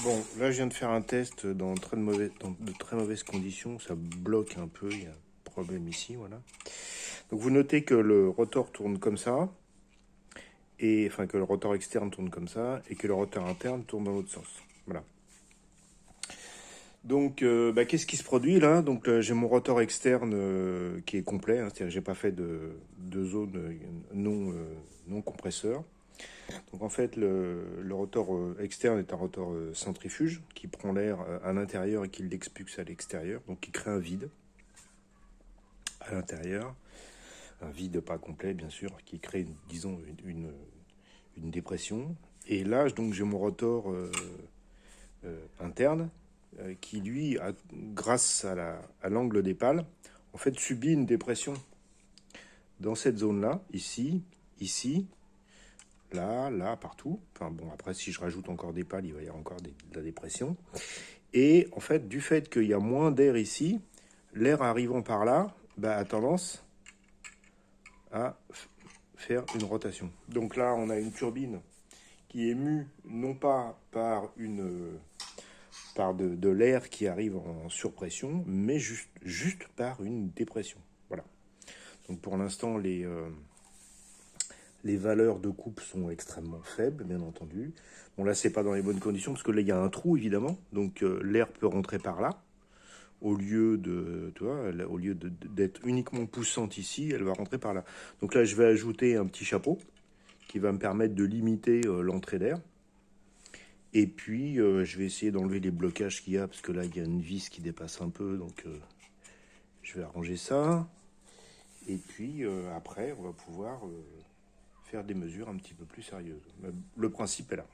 Bon, là je viens de faire un test dans de très mauvaises conditions, ça bloque un peu, il y a un problème ici, voilà. Donc vous notez que le rotor tourne comme ça, et enfin que le rotor externe tourne comme ça, et que le rotor interne tourne dans l'autre sens. Voilà. Donc qu'est-ce qui se produit là? Donc j'ai mon rotor externe qui est complet, hein, c'est-à-dire que j'ai pas fait de zone non compresseur. Donc en fait, le rotor externe est un rotor centrifuge qui prend l'air à l'intérieur et qui l'expulse à l'extérieur, donc qui crée un vide à l'intérieur, un vide pas complet bien sûr, qui crée, disons, une dépression. Et là, donc j'ai mon rotor interne qui lui, grâce à l'angle des pales, en fait subit une dépression dans cette zone-là, ici, ici, là, partout. Enfin bon, après, si je rajoute encore des pales, il va y avoir encore de la dépression. Et en fait, du fait qu'il y a moins d'air ici, l'air arrivant par là a tendance à faire une rotation. Donc là, on a une turbine qui est mue non pas par de l'air qui arrive en surpression, mais juste par une dépression. Voilà. Donc pour l'instant, les valeurs de coupe sont extrêmement faibles, bien entendu. Bon, là, c'est pas dans les bonnes conditions, parce que là, il y a un trou, évidemment. Donc, l'air peut rentrer par là. Au lieu de, tu vois, au lieu d'être uniquement poussante ici, elle va rentrer par là. Donc là, je vais ajouter un petit chapeau qui va me permettre de limiter l'entrée d'air. Et puis, je vais essayer d'enlever les blocages qu'il y a, parce que là, il y a une vis qui dépasse un peu. Donc, je vais arranger ça. Et puis, après, on va pouvoir faire des mesures un petit peu plus sérieuses. Le principe est là.